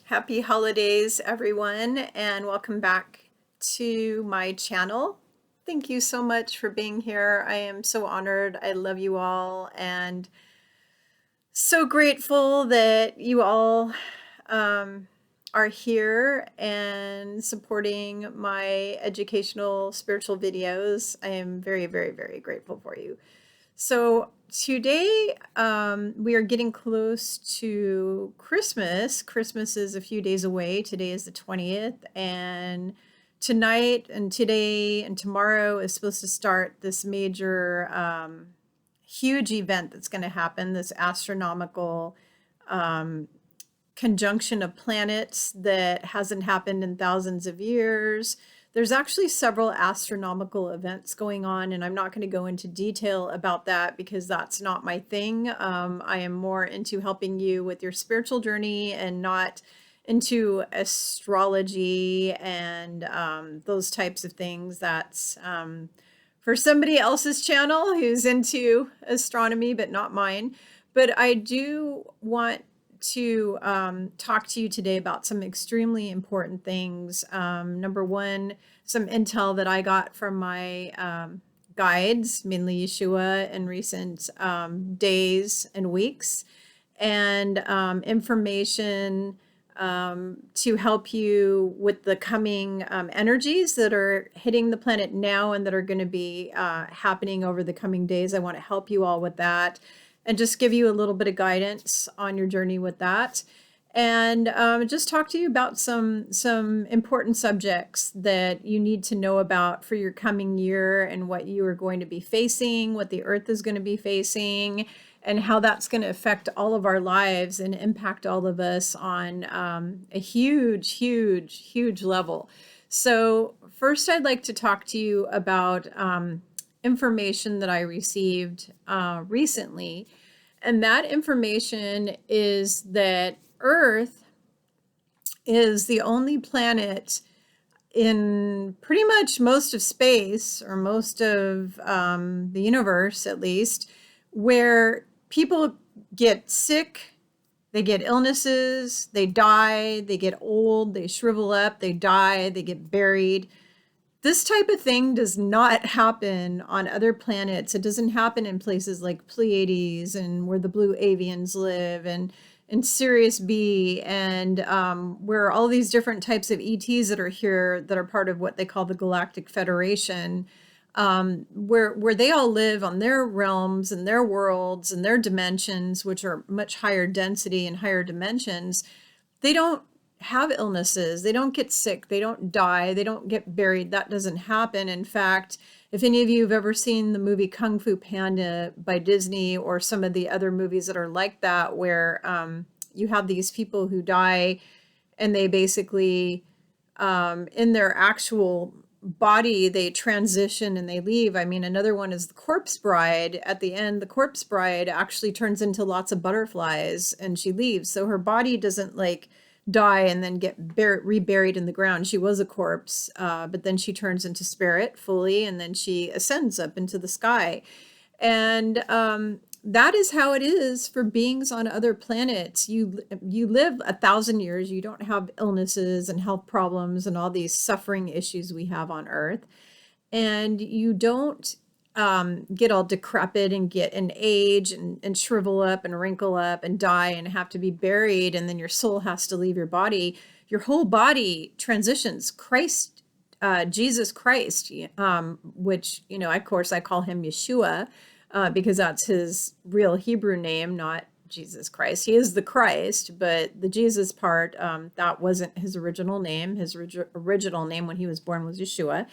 Happy holidays, everyone, and welcome back to my channel. Thank you so much for being here. I am so honored. I love you all and so grateful that you all are here and supporting my educational spiritual videos. I am very, very, very grateful for you. So today we are getting close to Christmas. Christmas is a few days away. Today is the 20th, and tonight and today and tomorrow is supposed to start this major huge event that's going to happen, this astronomical conjunction of planets that hasn't happened in thousands of years. There's actually several astronomical events going on, and I'm not going to go into detail about that because that's not my thing. I am more into helping you with your spiritual journey and not into astrology and those types of things. That's for somebody else's channel who's into astronomy, but not mine. But I do want to talk to you today about some extremely important things. Number one, some intel that I got from my guides, mainly Yeshua, in recent days and weeks, and information to help you with the coming energies that are hitting the planet now and that are going to be happening over the coming days. I want to help you all with that and just give you a little bit of guidance on your journey with that. And just talk to you about some important subjects that you need to know about for your coming year and what you are going to be facing, what the Earth is going to be facing, and how that's going to affect all of our lives and impact all of us on a huge, huge, huge level. So first, I'd like to talk to you about information that I received recently. And that information is that Earth is the only planet in pretty much most of space, or most of the universe at least, where people get sick, they get illnesses, they die, they get old, they shrivel up, they die, they get buried. This type of thing does not happen on other planets. It doesn't happen in places like Pleiades and where the blue avians live, and Sirius B, and where all these different types of ETs that are here that are part of what they call the Galactic Federation, where they all live on their realms and their worlds and their dimensions, which are much higher density and higher dimensions. They don't have illnesses, they don't get sick, they don't die, they don't get buried. That doesn't happen. In fact, if any of you have ever seen the movie Kung Fu Panda by Disney, or some of the other movies that are like that, where you have these people who die and they basically in their actual body they transition and they leave. I mean, another one is the Corpse Bride. At the end, the Corpse Bride actually turns into lots of butterflies and she leaves. So her body doesn't like die and then get reburied in the ground. She was a corpse, but then she turns into spirit fully, and then she ascends up into the sky. And that is how it is for beings on other planets. You live 1,000 years. You don't have illnesses and health problems and all these suffering issues we have on Earth. And you don't get all decrepit and get an age and shrivel up and wrinkle up and die and have to be buried, and then your soul has to leave your body. Your whole body transitions. Christ, Jesus Christ, which, you know, of course I call him Yeshua because that's his real Hebrew name, not Jesus Christ. He is the Christ, but the Jesus part, that wasn't his original name. His original name when he was born was Yeshua.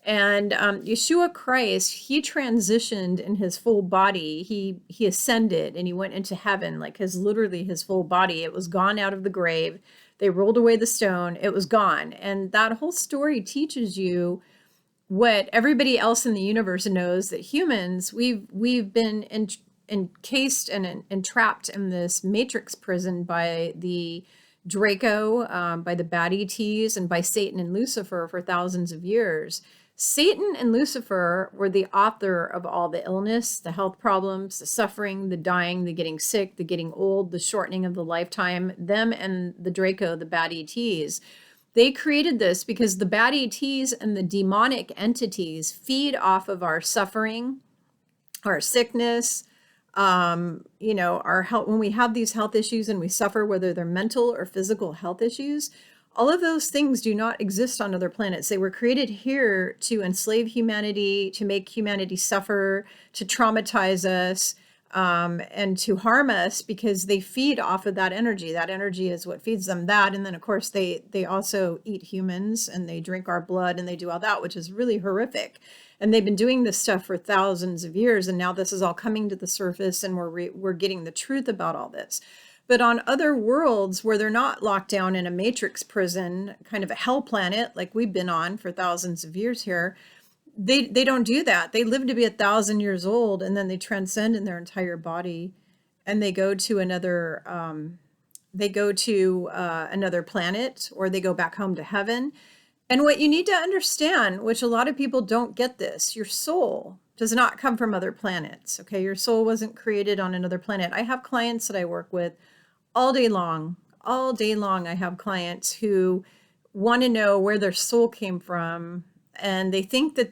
And Yeshua Christ, he transitioned in his full body. He ascended and he went into heaven, like literally his full body. It was gone out of the grave. They rolled away the stone. It was gone. And that whole story teaches you what everybody else in the universe knows, that humans, we've been encased and entrapped in this matrix prison by the Draco, by the bad ETs, and by Satan and Lucifer for thousands of years. Satan and Lucifer were the author of all the illness, the health problems, the suffering, the dying, the getting sick, the getting old, the shortening of the lifetime. Them and the Draco, the bad ETs. They created this because the bad ETs and the demonic entities feed off of our suffering, our sickness, our health. When we have these health issues and we suffer, whether they're mental or physical health issues, all of those things do not exist on other planets. They were created here to enslave humanity, to make humanity suffer, to traumatize us, and to harm us, because they feed off of that energy. That energy is what feeds them that. And then, of course, they also eat humans, and they drink our blood, and they do all that, which is really horrific. And they've been doing this stuff for thousands of years. And now this is all coming to the surface, and we're getting the truth about all this. But on other worlds where they're not locked down in a matrix prison, kind of a hell planet like we've been on for thousands of years here, they don't do that. They live to be 1,000 years old, and then they transcend in their entire body, and they go to another another planet, or they go back home to heaven. And what you need to understand, which a lot of people don't get this, your soul does not come from other planets. Okay, your soul wasn't created on another planet. I have clients that I work with all day long. All day long, I have clients who want to know where their soul came from. And they think that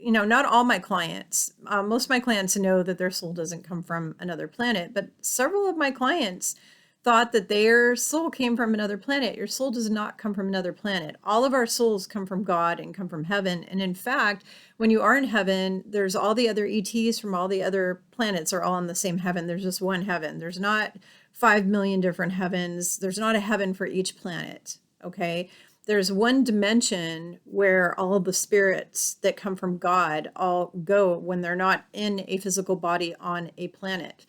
not all my clients, most of my clients know that their soul doesn't come from another planet. But several of my clients thought that their soul came from another planet. Your soul does not come from another planet. All of our souls come from God and come from heaven. And in fact, when you are in heaven, there's all the other ETs from all the other planets are all in the same heaven. There's just one heaven. There's not 5 million different heavens. There's not a heaven for each planet. Okay. There's one dimension where all of the spirits that come from God all go when they're not in a physical body on a planet.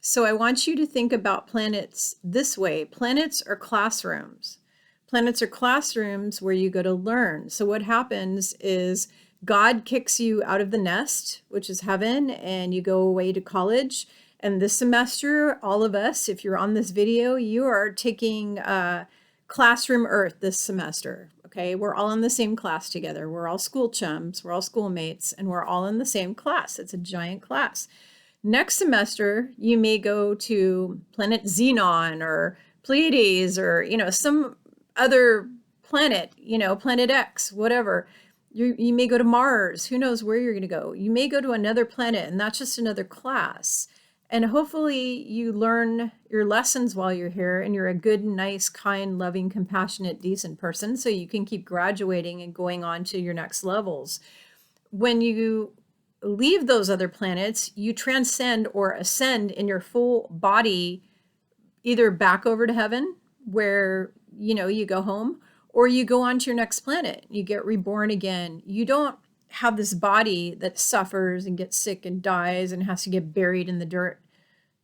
So I want you to think about planets this way. Planets are classrooms. Planets are classrooms where you go to learn. So what happens is God kicks you out of the nest, which is heaven, and you go away to college. And this semester, all of us, if you're on this video, you are taking Classroom Earth this semester. Okay, we're all in the same class together. We're all school chums, we're all schoolmates, and we're all in the same class. It's a giant class. Next semester, you may go to planet Xenon or Pleiades or, some other planet, planet X, whatever. You may go to Mars. Who knows where you're going to go? You may go to another planet, and that's just another class. And hopefully you learn your lessons while you're here, and you're a good, nice, kind, loving, compassionate, decent person, so you can keep graduating and going on to your next levels. When you leave those other planets, you transcend or ascend in your full body, either back over to heaven, where, you go home, or you go on to your next planet. You get reborn again. You don't have this body that suffers and gets sick and dies and has to get buried in the dirt.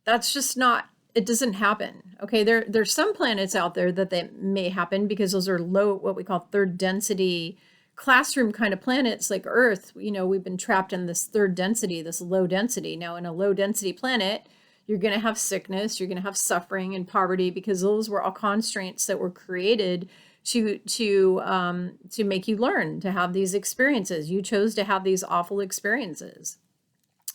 That's just not, it doesn't happen. Okay, there's some planets out there that may happen, because those are low, what we call third density classroom kind of planets like Earth. We've been trapped in this third density, this low density. Now, in a low density planet, you're going to have sickness, you're going to have suffering and poverty, because those were all constraints that were created to make you learn, to have these experiences. You chose to have these awful experiences.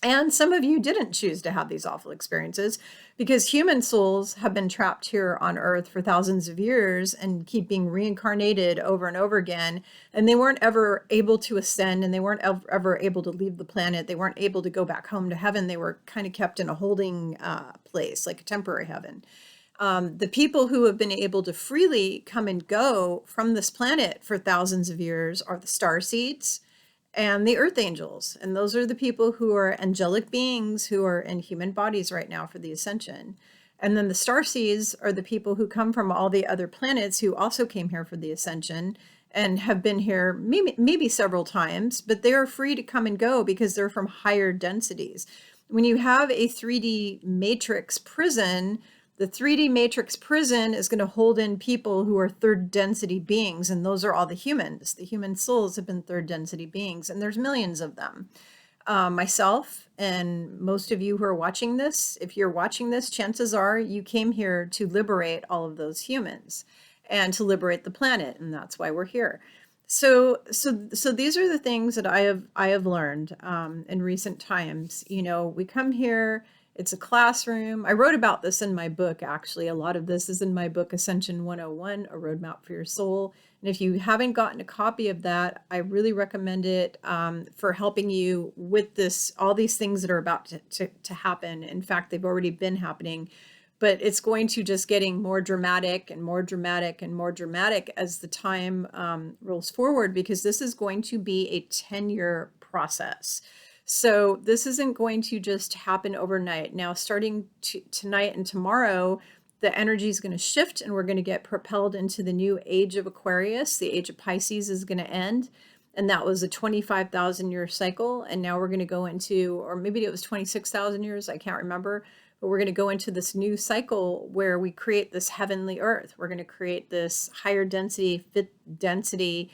And some of you didn't choose to have these awful experiences, because human souls have been trapped here on Earth for thousands of years and keep being reincarnated over and over again. And they weren't ever able to ascend, and they weren't ever able to leave the planet. They weren't able to go back home to heaven. They were kind of kept in a holding place, like a temporary heaven. The people who have been able to freely come and go from this planet for thousands of years are the starseeds and the earth angels. And those are the people who are angelic beings who are in human bodies right now for the ascension. And then the starseeds are the people who come from all the other planets who also came here for the ascension and have been here maybe several times, but they are free to come and go because they're from higher densities. When you have a 3D matrix prison, the 3D matrix prison is going to hold in people who are third density beings, and those are all the humans. The human souls have been third density beings, and there's millions of them. Myself and most of you who are watching this, if you're watching this, chances are you came here to liberate all of those humans and to liberate the planet, and that's why we're here. So these are the things that I have learned in recent times. You know, we come here, it's a classroom. I wrote about this in my book, actually. A lot of this is in my book, Ascension 101, A Roadmap for Your Soul. And if you haven't gotten a copy of that, I really recommend it for helping you with this, all these things that are about to happen. In fact, they've already been happening, but it's going to just getting more dramatic and more dramatic and more dramatic as the time rolls forward, because this is going to be a 10-year process. So this isn't going to just happen overnight. Now, starting tonight and tomorrow, the energy is going to shift and we're going to get propelled into the new age of Aquarius. The age of Pisces is going to end. And that was a 25,000 year cycle. And now we're going to go into, or maybe it was 26,000 years, I can't remember. But we're going to go into this new cycle where we create this heavenly earth. We're going to create this higher density, fifth density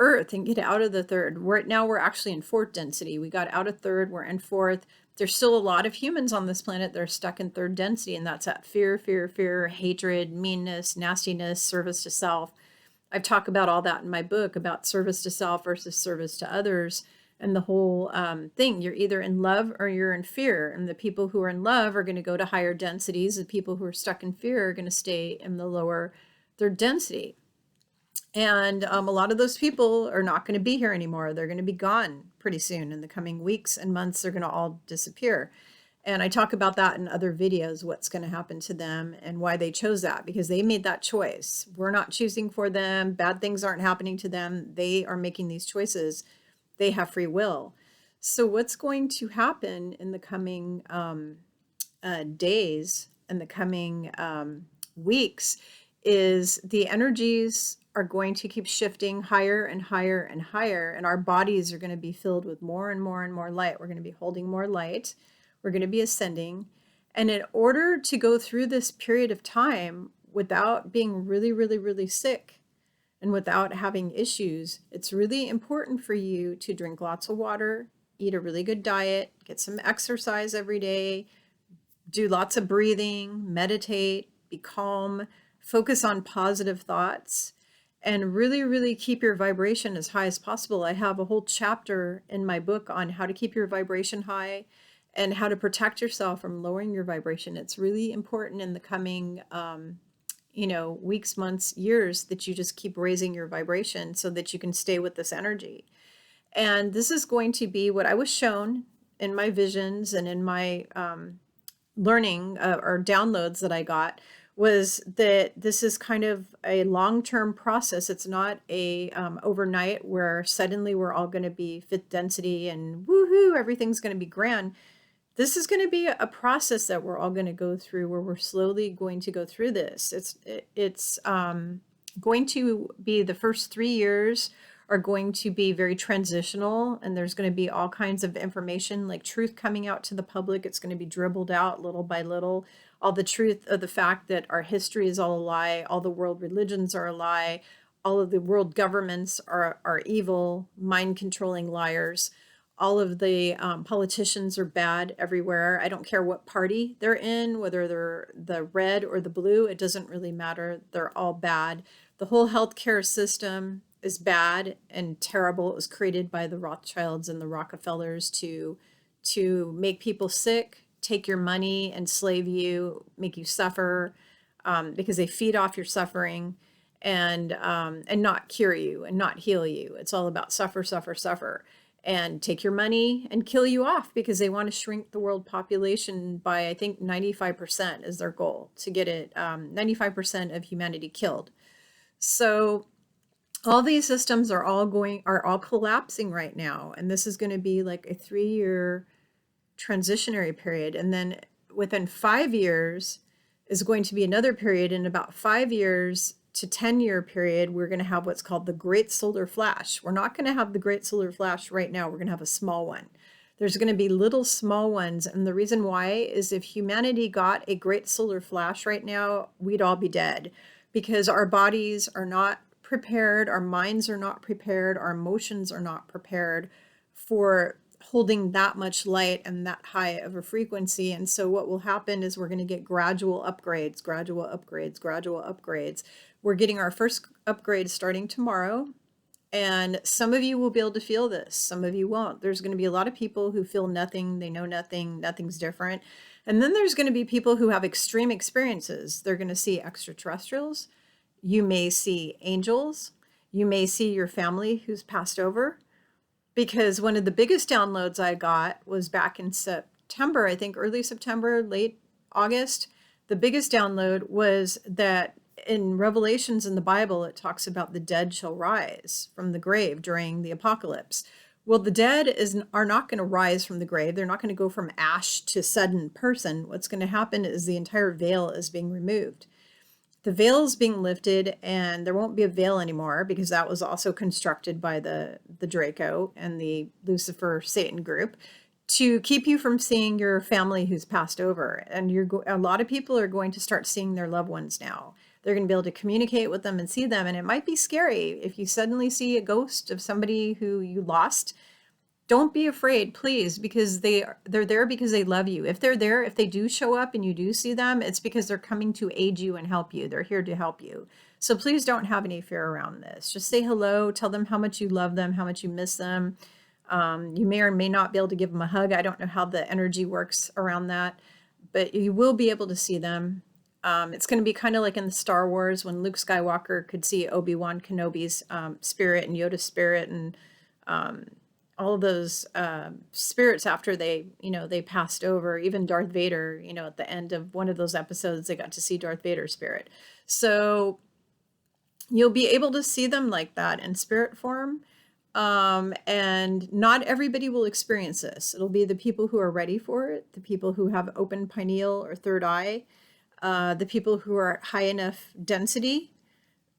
earth and get out of the third. Now we're actually in fourth density. We got out of third, we're in fourth. There's still a lot of humans on this planet that are stuck in third density, and that's that fear, fear, fear, hatred, meanness, nastiness, service to self. I've talked about all that in my book about service to self versus service to others. And the whole thing, you're either in love or you're in fear. And the people who are in love are going to go to higher densities. The people who are stuck in fear are going to stay in the lower third density. And a lot of those people are not going to be here anymore. They're going to be gone pretty soon. In the coming weeks and months, they're going to all disappear. And I talk about that in other videos, what's going to happen to them and why they chose that, because they made that choice. We're not choosing for them. Bad things aren't happening to them. They are making these choices. They have free will. So what's going to happen in the coming days and the coming weeks is the energies are going to keep shifting higher and higher and higher, and our bodies are going to be filled with more and more and more light. We're going to be holding more light. We're going to be ascending. And in order to go through this period of time without being really, really, really sick and without having issues, it's really important for you to drink lots of water, eat a really good diet, get some exercise every day, do lots of breathing, meditate, be calm, focus on positive thoughts, and really, really keep your vibration as high as possible. I have a whole chapter in my book on how to keep your vibration high and how to protect yourself from lowering your vibration. It's really important in the coming, weeks, months, years, that you just keep raising your vibration so that you can stay with this energy. And this is going to be what I was shown in my visions and in my learning or downloads that I got, was that this is kind of a long-term process. It's not a overnight where suddenly we're all going to be fifth density and woohoo, everything's going to be grand. This is going to be a process that we're all going to go through, where we're slowly going to go through this. It's going to be, the first 3 years are going to be very transitional, and there's going to be all kinds of information, like truth coming out to the public. It's going to be dribbled out little by little. All the truth of the fact that our history is all a lie, all the world religions are a lie, all of the world governments are evil, mind-controlling liars. All of the politicians are bad everywhere. I don't care what party they're in, whether they're the red or the blue, it doesn't really matter. They're all bad. The whole healthcare system is bad and terrible. It was created by the Rothschilds and the Rockefellers to make people sick, take your money, enslave you, make you suffer, because they feed off your suffering, and not cure you and not heal you. It's all about suffer, suffer, suffer, and take your money and kill you off, because they want to shrink the world population by, I think, 95% is their goal, to get it 95% of humanity killed. So all these systems are all collapsing right now, and this is going to be like a 3-year transitionary period. And then within 5 years is going to be another period. In about 5 years to 10-year period, we're going to have what's called the Great Solar Flash. We're not going to have the Great Solar Flash right now. We're going to have a small one. There's going to be little small ones. And the reason why is, if humanity got a Great Solar Flash right now, we'd all be dead, because our bodies are not prepared. Our minds are not prepared. Our emotions are not prepared for holding that much light and that high of a frequency. And so what will happen is we're going to get gradual upgrades, gradual upgrades, gradual upgrades. We're getting our first upgrade starting tomorrow. And some of you will be able to feel this, some of you won't. There's going to be a lot of people who feel nothing, they know nothing, nothing's different. And then there's going to be people who have extreme experiences. They're going to see extraterrestrials. You may see angels. You may see your family who's passed over. Because one of the biggest downloads I got was back in September, I think early September, late August. The biggest download was that in Revelations in the Bible, it talks about the dead shall rise from the grave during the apocalypse. Well, the dead are not going to rise from the grave. They're not going to go from ash to sudden person. What's going to happen is the entire veil is being removed. The veil is being lifted, and there won't be a veil anymore, because that was also constructed by the Draco and the Lucifer Satan group to keep you from seeing your family who's passed over. And a lot of people are going to start seeing their loved ones now. They're going to be able to communicate with them and see them. And it might be scary if you suddenly see a ghost of somebody who you lost. Don't be afraid, please, because they're there because they love you. If they're there, if they do show up and you do see them, it's because they're coming to aid you and help you. They're here to help you. So please don't have any fear around this. Just say hello, tell them how much you love them, how much you miss them. You may or may not be able to give them a hug. I don't know how the energy works around that, but you will be able to see them. It's going to be kind of like in the Star Wars when Luke Skywalker could see Obi-Wan Kenobi's spirit and Yoda's spirit and all of those spirits after they passed over. Even Darth Vader, at the end of one of those episodes, they got to see Darth Vader's spirit. So you'll be able to see them like that in spirit form. And not everybody will experience this. It'll be the people who are ready for it, the people who have open pineal or third eye, the people who are at high enough density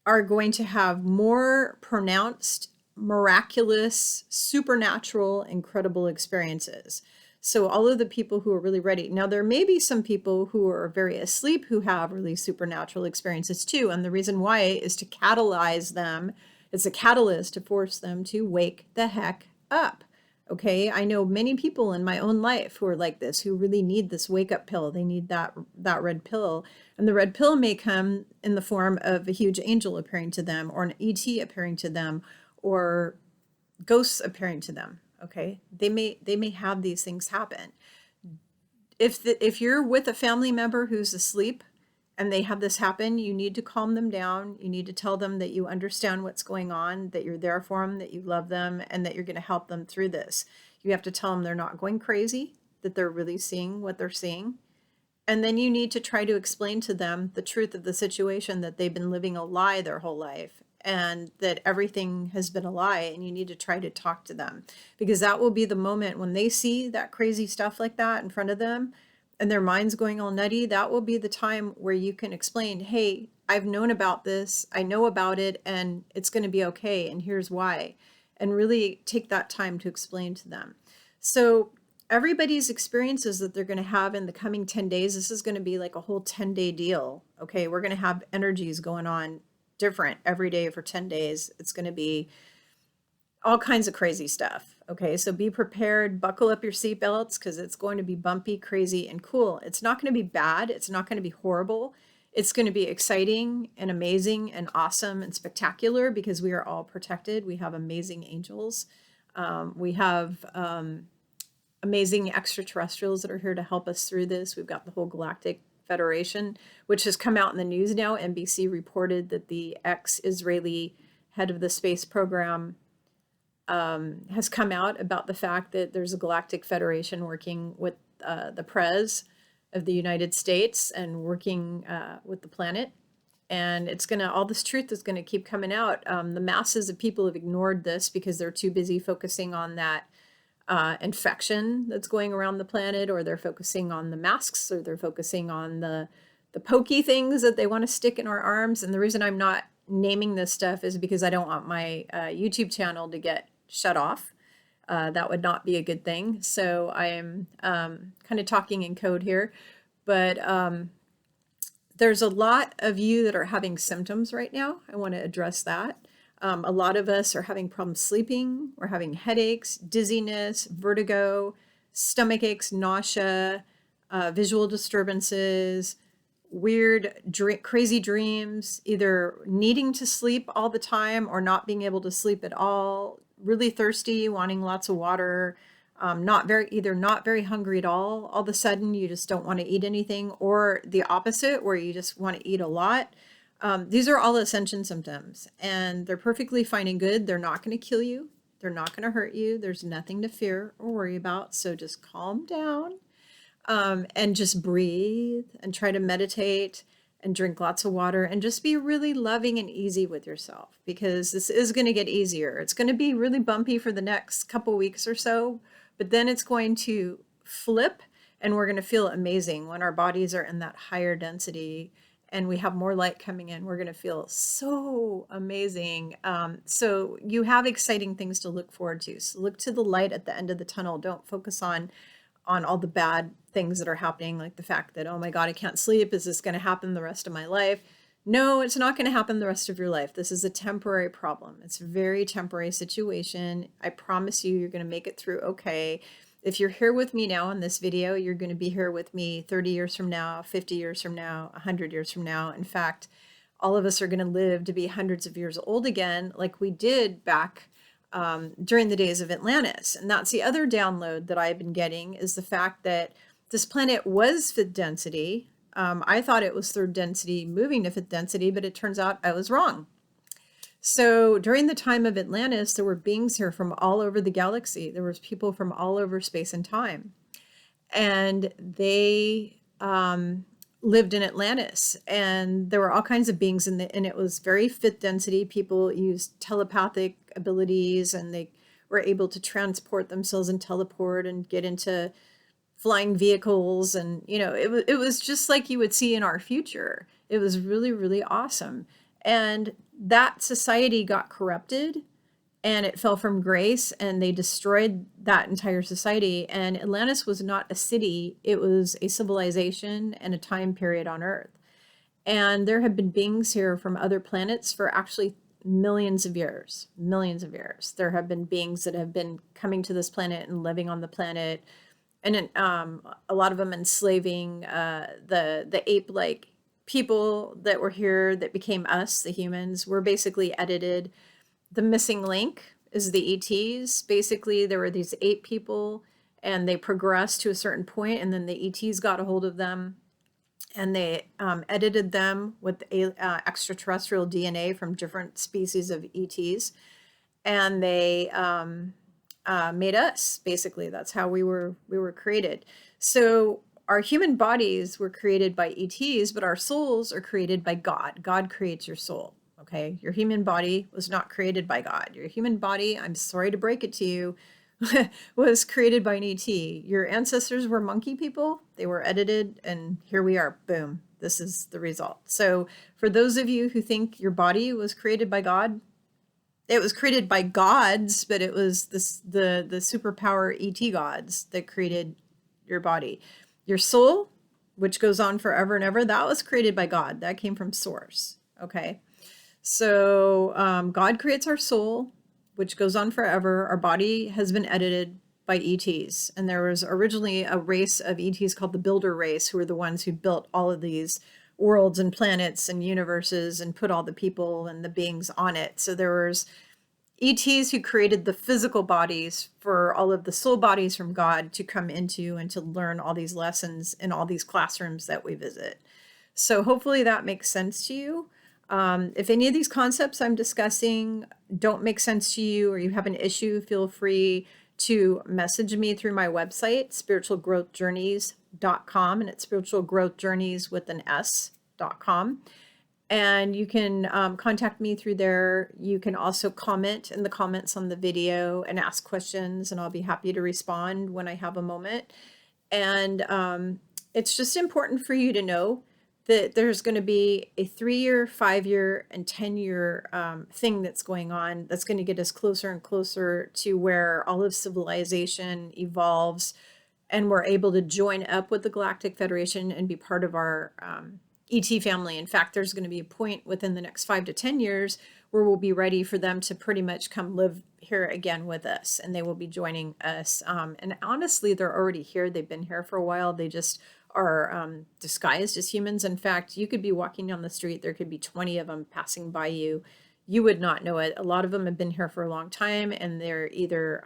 are going to have more pronounced, miraculous, supernatural, incredible experiences. So all of the people who are really ready. Now, there may be some people who are very asleep who have really supernatural experiences too. And the reason why is to catalyze them. It's a catalyst to force them to wake the heck up. Okay, I know many people in my own life who are like this, who really need this wake-up pill. They need that red pill. And the red pill may come in the form of a huge angel appearing to them, or an ET appearing to them, or ghosts appearing to them. Okay, they may have these things happen. If you're with a family member who's asleep and they have this happen, you need to calm them down. You need to tell them that you understand what's going on, that you're there for them, that you love them, and that you're going to help them through this. You have to tell them they're not going crazy, that they're really seeing what they're seeing. And then you need to try to explain to them the truth of the situation, that they've been living a lie their whole life, and that everything has been a lie, and you need to try to talk to them, because that will be the moment when they see that crazy stuff like that in front of them and their mind's going all nutty. That will be the time where you can explain, hey, I've known about this, I know about it, and it's going to be okay, and here's why. And really take that time to explain to them. So everybody's experiences that they're going to have in the coming 10 days, this is going to be like a whole 10-day deal. Okay, we're going to have energies going on different every day for 10 days. It's going to be all kinds of crazy stuff. Okay, so be prepared, buckle up your seatbelts, because it's going to be bumpy, crazy, and cool. It's not going to be bad. It's not going to be horrible. It's going to be exciting and amazing and awesome and spectacular, because we are all protected. We have amazing angels. We have amazing extraterrestrials that are here to help us through this. We've got the whole Galactic Federation, which has come out in the news now. NBC reported that the ex-Israeli head of the space program has come out about the fact that there's a Galactic Federation working with the Prez of the United States and working with the planet. And all this truth is going to keep coming out. The masses of people have ignored this because they're too busy focusing on that infection that's going around the planet, or they're focusing on the masks, or they're focusing on the pokey things that they want to stick in our arms. And the reason I'm not naming this stuff is because I don't want my YouTube channel to get shut off. That would not be a good thing. So I am kind of talking in code here, but there's a lot of you that are having symptoms right now. I want to address that. A lot of us are having problems sleeping. We're having headaches, dizziness, vertigo, stomach aches, nausea, visual disturbances. weird, crazy dreams, either needing to sleep all the time or not being able to sleep at all, really thirsty, wanting lots of water, either not very hungry at all of a sudden you just don't want to eat anything, or the opposite, where you just want to eat a lot. These are all ascension symptoms, and they're perfectly fine and good. They're not going to kill you. They're not going to hurt you. There's nothing to fear or worry about. So just calm down, and just breathe and try to meditate and drink lots of water and just be really loving and easy with yourself, because this is going to get easier. It's going to be really bumpy for the next couple weeks or so, but then it's going to flip and we're going to feel amazing when our bodies are in that higher density and we have more light coming in. We're going to feel so amazing. So you have exciting things to look forward to. So look to the light at the end of the tunnel. Don't focus on all the bad things that are happening, like the fact that, oh my God, I can't sleep. Is this going to happen the rest of my life? No, it's not going to happen the rest of your life. This is a temporary problem. It's a very temporary situation. I promise you, you're going to make it through okay. If you're here with me now in this video, you're going to be here with me 30 years from now, 50 years from now, 100 years from now. In fact, all of us are going to live to be hundreds of years old again, like we did back during the days of Atlantis. And that's the other download that I've been getting, is the fact that this planet was fifth density. I thought it was third density moving to fifth density, but it turns out I was wrong. So during the time of Atlantis, there were beings here from all over the galaxy. There was people from all over space and time. And they lived in Atlantis, and there were all kinds of beings and it was very fifth density. People used telepathic abilities, and they were able to transport themselves and teleport and get into flying vehicles. And, you know, it was just like you would see in our future. It was really, really awesome. And that society got corrupted and it fell from grace, and they destroyed that entire society. And Atlantis was not a city, it was a civilization and a time period on Earth. And there have been beings here from other planets for actually millions of years, millions of years. There have been beings that have been coming to this planet and living on the planet, and a lot of them enslaving the ape-like people that were here that became us, the humans. Were basically edited. The missing link is the ETs. Basically, there were these ape people, and they progressed to a certain point, and then the ETs got a hold of them, and they edited them with extraterrestrial DNA from different species of ETs, and they made us. Basically, that's how we were created. So our human bodies were created by ETs, but our souls are created by God. God creates your soul. Okay, your human body was not created by God. Your human body, I'm sorry to break it to you, was created by an ET. Your ancestors were monkey people. They were edited, and here we are. Boom. This is the result. So for those of you who think your body was created by God, it was created by gods, but it was the superpower ET gods that created your body. Your soul, which goes on forever and ever, that was created by God. That came from source. Okay. So God creates our soul, which goes on forever. Our body has been edited by ETs. And there was originally a race of ETs called the Builder race, who were the ones who built all of these worlds and planets and universes and put all the people and the beings on it. So there was ETs who created the physical bodies for all of the soul bodies from God to come into and to learn all these lessons in all these classrooms that we visit. So hopefully that makes sense to you. If any of these concepts I'm discussing don't make sense to you, or you have an issue, feel free to message me through my website, spiritualgrowthjourneys.com, and it's spiritualgrowthjourneys with an S.com. And you can contact me through there. You can also comment in the comments on the video and ask questions, and I'll be happy to respond when I have a moment. And it's just important for you to know that there's going to be a 3-year, 5-year, and 10-year thing that's going on that's going to get us closer and closer to where all of civilization evolves and we're able to join up with the Galactic Federation and be part of our ET family. In fact, there's going to be a point within the next 5 to 10 years where we'll be ready for them to pretty much come live here again with us, and they will be joining us. And honestly, they're already here. They've been here for a while. They just are disguised as humans. In fact, you could be walking down the street, there could be 20 of them passing by you. You would not know it. A lot of them have been here for a long time, and they're either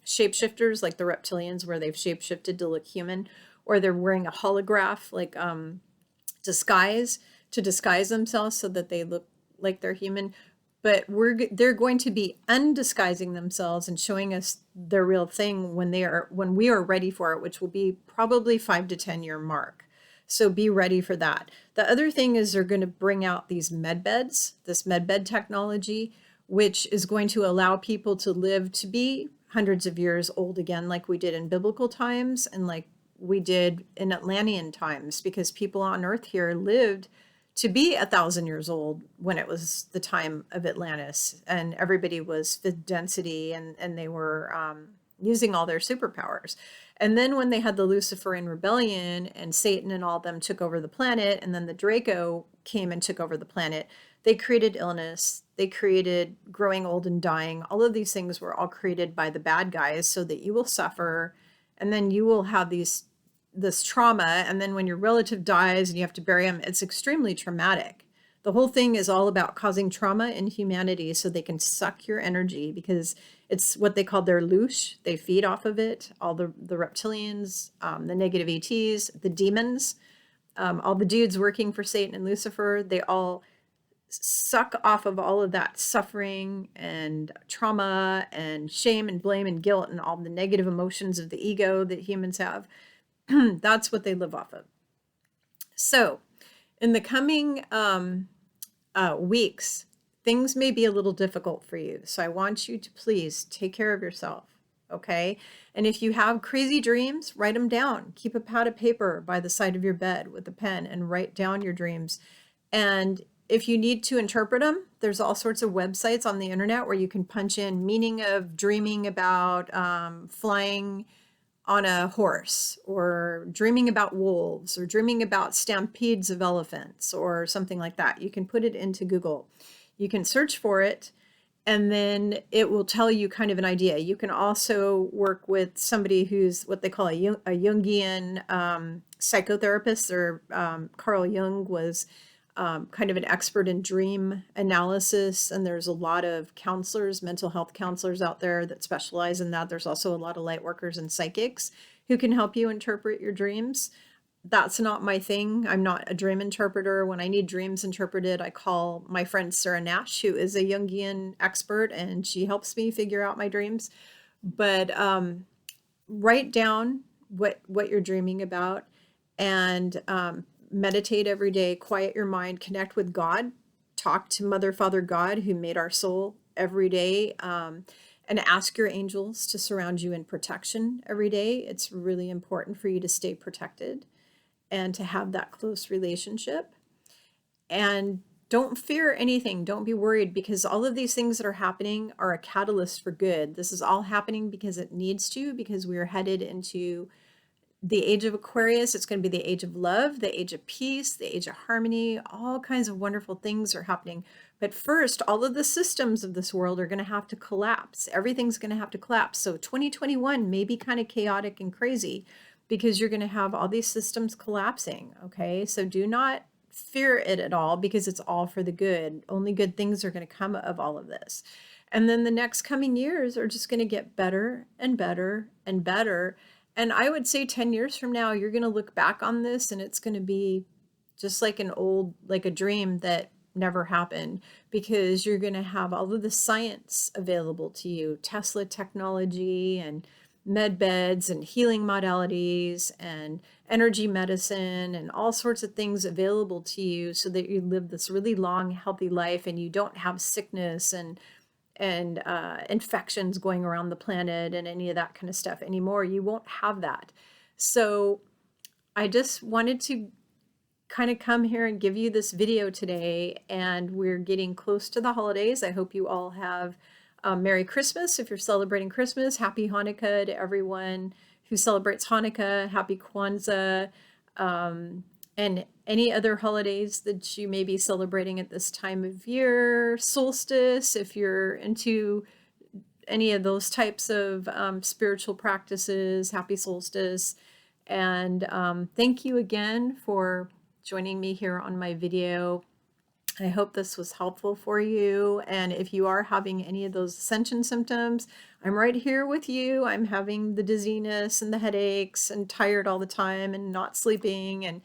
shapeshifters, like the reptilians, where they've shapeshifted to look human, or they're wearing a holograph, like disguise to disguise themselves so that they look like they're human. But they're going to be undisguising themselves and showing us their real thing when we are ready for it, which will be probably 5 to 10 year mark. So be ready for that. The other thing is they're going to bring out these medbeds, this medbed technology, which is going to allow people to live to be hundreds of years old again, like we did in biblical times and like we did in Atlantean times, because people on Earth here lived to be 1,000 years old when it was the time of Atlantis, and everybody was fifth density, and they were using all their superpowers. And then when they had the Luciferian rebellion and Satan and all of them took over the planet, and then the Draco came and took over the planet, they created illness, they created growing old and dying. All of these things were all created by the bad guys so that you will suffer, and then you will have this trauma, and then when your relative dies and you have to bury them, it's extremely traumatic. The whole thing is all about causing trauma in humanity so they can suck your energy, because it's what they call their loosh. They feed off of it. All the reptilians, the negative ETs, the demons, all the dudes working for Satan and Lucifer, they all suck off of all of that suffering and trauma and shame and blame and guilt and all the negative emotions of the ego that humans have. That's what they live off of. So in the coming weeks, things may be a little difficult for you. So I want you to please take care of yourself, okay? And if you have crazy dreams, write them down. Keep a pad of paper by the side of your bed with a pen and write down your dreams. And if you need to interpret them, there's all sorts of websites on the internet where you can punch in meaning of dreaming about flying on a horse, or dreaming about wolves, or dreaming about stampedes of elephants, or something like that. You can put it into Google. You can search for it, and then it will tell you kind of an idea. You can also work with somebody who's what they call a Jungian psychotherapist, or Carl Jung was kind of an expert in dream analysis, and there's a lot of counselors, mental health counselors out there that specialize in that. There's also a lot of light workers and psychics who can help you interpret your dreams. That's not my thing. I'm not a dream interpreter. When I need dreams interpreted, I call my friend Sarah Nash, who is a Jungian expert, and she helps me figure out my dreams. But write down what you're dreaming about, and meditate every day, quiet your mind, connect with God, talk to Mother, Father, God, who made our soul, every day, and ask your angels to surround you in protection every day. It's really important for you to stay protected and to have that close relationship. And don't fear anything. Don't be worried, because all of these things that are happening are a catalyst for good. This is all happening because it needs to, because we are headed into the age of Aquarius. It's going to be the age of love, the age of peace, the age of harmony. All kinds of wonderful things are happening. But first, all of the systems of this world are going to have to collapse. Everything's going to have to collapse. So 2021 may be kind of chaotic and crazy, because you're going to have all these systems collapsing. Okay, so do not fear it at all, because it's all for the good. Only good things are going to come of all of this. And then the next coming years are just going to get better and better and better. And I would say 10 years from now, you're going to look back on this and it's going to be just like like a dream that never happened, because you're going to have all of the science available to you, Tesla technology and med beds and healing modalities and energy medicine and all sorts of things available to you, so that you live this really long, healthy life and you don't have sickness and infections going around the planet and any of that kind of stuff anymore. You won't have that. So I just wanted to kind of come here and give you this video today, and we're getting close to the holidays. I hope you all have a Merry Christmas if you're celebrating Christmas. Happy Hanukkah to everyone who celebrates Hanukkah. Happy Kwanzaa, and any other holidays that you may be celebrating at this time of year. Solstice, if you're into any of those types of spiritual practices, happy solstice. And thank you again for joining me here on my video. I hope this was helpful for you. And if you are having any of those ascension symptoms, I'm right here with you. I'm having the dizziness and the headaches and tired all the time and not sleeping. And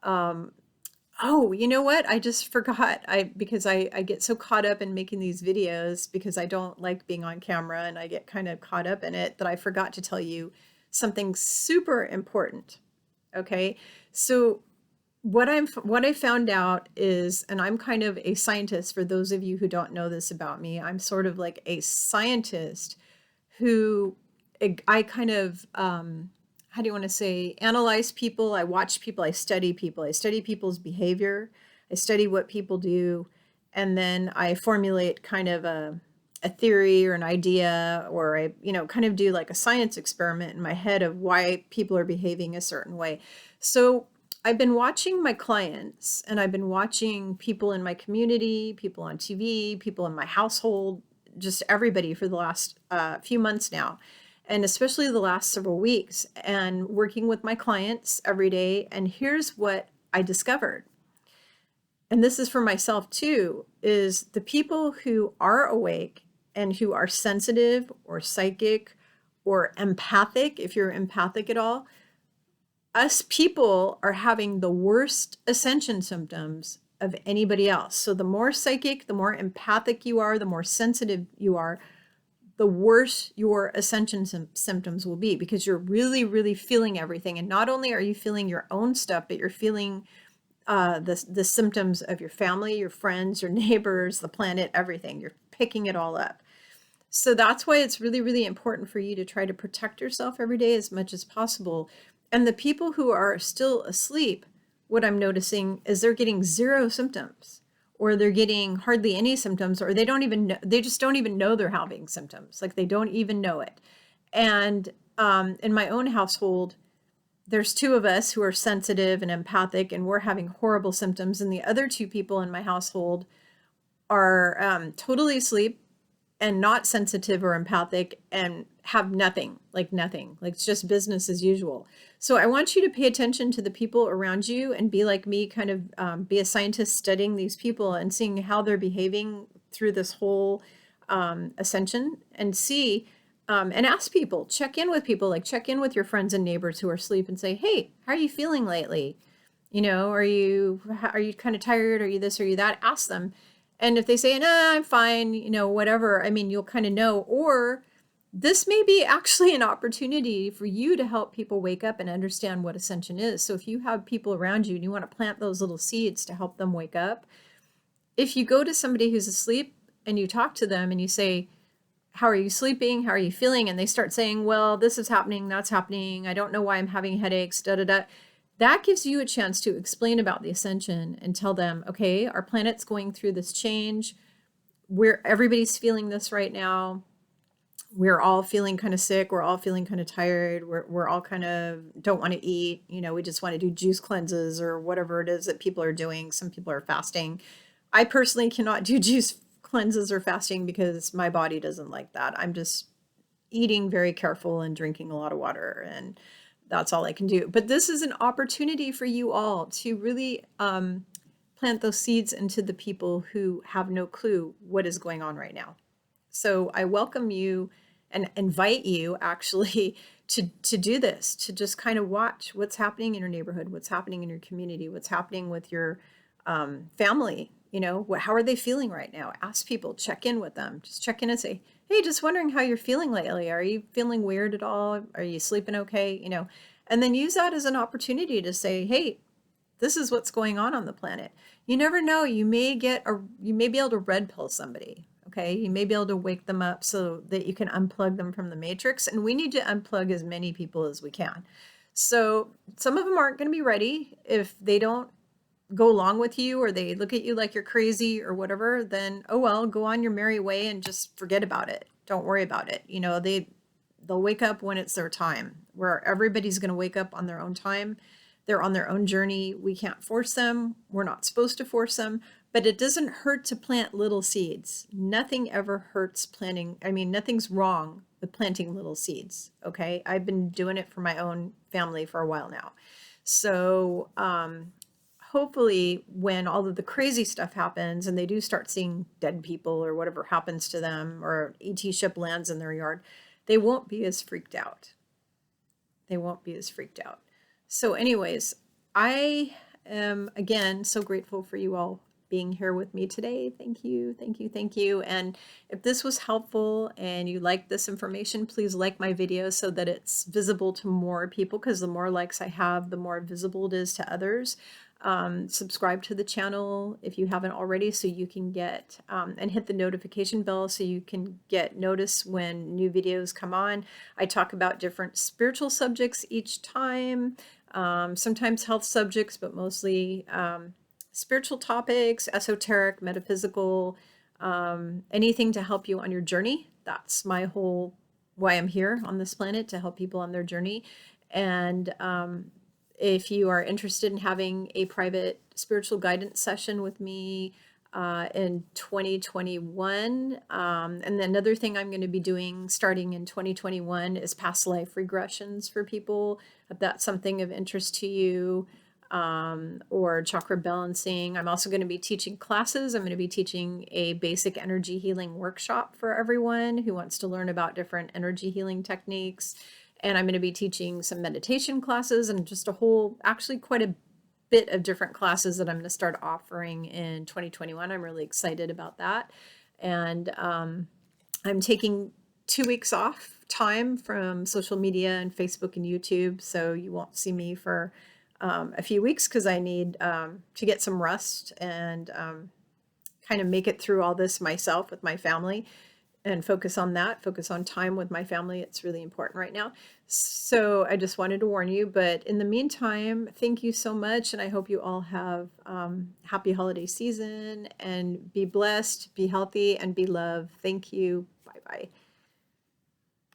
oh, you know what? I just forgot. Because I get so caught up in making these videos because I don't like being on camera and I get kind of caught up in it that I forgot to tell you something super important. Okay. So what I found out is, and I'm kind of a scientist for those of you who don't know this about me, I'm sort of like a scientist who I kind of, how do you want to say, analyze people. I watch people, I study people, I study people's behavior, I study what people do, and then I formulate kind of a theory or an idea, or I, kind of do like a science experiment in my head of why people are behaving a certain way. So I've been watching my clients and I've been watching people in my community, people on TV, people in my household, just everybody for the last few months now, and especially the last several weeks, and working with my clients every day. And here's what I discovered. And this is for myself too, is the people who are awake and who are sensitive or psychic or empathic, if you're empathic at all, us people are having the worst ascension symptoms of anybody else. So the more psychic, the more empathic you are, the more sensitive you are, the worse your ascension symptoms will be, because you're really, really feeling everything. And not only are you feeling your own stuff, but you're feeling the symptoms of your family, your friends, your neighbors, the planet, everything. You're picking it all up. So that's why it's really, really important for you to try to protect yourself every day as much as possible. And the people who are still asleep, what I'm noticing is they're getting zero symptoms, or they're getting hardly any symptoms, or they just don't even know they're having symptoms. Like they don't even know it. And in my own household, there's two of us who are sensitive and empathic, and we're having horrible symptoms. And the other two people in my household are totally asleep and not sensitive or empathic and have nothing, like it's just business as usual. So I want you to pay attention to the people around you and be like me, kind of be a scientist studying these people and seeing how they're behaving through this whole ascension, and see, and ask people, check in with people, like check in with your friends and neighbors who are asleep and say, hey, how are you feeling lately? Are you kind of tired? Are you this? Are you that? Ask them. And if they say, no, I'm fine, whatever, I mean, you'll kind of know. Or this may be actually an opportunity for you to help people wake up and understand what ascension is. So if you have people around you and you want to plant those little seeds to help them wake up, if you go to somebody who's asleep and you talk to them and you say, how are you sleeping? How are you feeling? And they start saying, well, this is happening, that's happening, I don't know why I'm having headaches, da da da. That gives you a chance to explain about the ascension and tell them, okay, our planet's going through this change. Everybody's feeling this right now. We're all feeling kind of sick. We're all feeling kind of tired. We're all kind of don't want to eat. We just want to do juice cleanses or whatever it is that people are doing. Some people are fasting. I personally cannot do juice cleanses or fasting because my body doesn't like that. I'm just eating very careful and drinking a lot of water, and that's all I can do. But this is an opportunity for you all to really plant those seeds into the people who have no clue what is going on right now. So I welcome you and invite you actually to do this, to just kind of watch what's happening in your neighborhood, what's happening in your community, what's happening with your family. How are they feeling right now? Ask people, check in with them, just check in and say, hey, just wondering how you're feeling lately. Are you feeling weird at all? Are you sleeping okay? And then use that as an opportunity to say, hey, this is what's going on the planet. You never know. You may be able to red pill somebody. Okay. You may be able to wake them up so that you can unplug them from the matrix. And we need to unplug as many people as we can. So some of them aren't going to be ready. If they don't go along with you, or they look at you like you're crazy or whatever, then, oh, well, go on your merry way and just forget about it. Don't worry about it. They'll wake up when it's their time, where everybody's going to wake up on their own time. They're on their own journey. We can't force them. We're not supposed to force them, But it doesn't hurt to plant little seeds. Nothing ever hurts planting. I mean, nothing's wrong with planting little seeds. Okay. I've been doing it for my own family for a while now. So, hopefully when all of the crazy stuff happens and they do start seeing dead people or whatever happens to them, or ET ship lands in their yard, they won't be as freaked out. They won't be as freaked out. So anyways, I am again so grateful for you all being here with me today. Thank you, thank you, thank you. And if this was helpful and you like this information, please like my video so that it's visible to more people, because the more likes I have, the more visible it is to others. Subscribe to the channel if you haven't already, so you can get and hit the notification bell so you can get notice when new videos come on. I talk about different spiritual subjects each time, sometimes health subjects, but mostly spiritual topics, esoteric, metaphysical, anything to help you on your journey. That's my whole why I'm here on this planet, to help people on their journey. And if you are interested in having a private spiritual guidance session with me in 2021, and then another thing I'm going to be doing starting in 2021 is past life regressions for people, if that's something of interest to you, or chakra balancing. I'm also going to be teaching classes. I'm going to be teaching a basic energy healing workshop for everyone who wants to learn about different energy healing techniques. And I'm going to be teaching some meditation classes and just a whole, actually quite a bit of different classes that I'm going to start offering in 2021. I'm really excited about that. And I'm taking 2 weeks off time from social media and Facebook and YouTube. So you won't see me for a few weeks, because I need to get some rest and kind of make it through all this myself with my family, and focus on that, focus on time with my family. It's really important right now. So I just wanted to warn you, but in the meantime, thank you so much. And I hope you all have happy holiday season, and be blessed, be healthy, and be loved. Thank you. Bye-bye.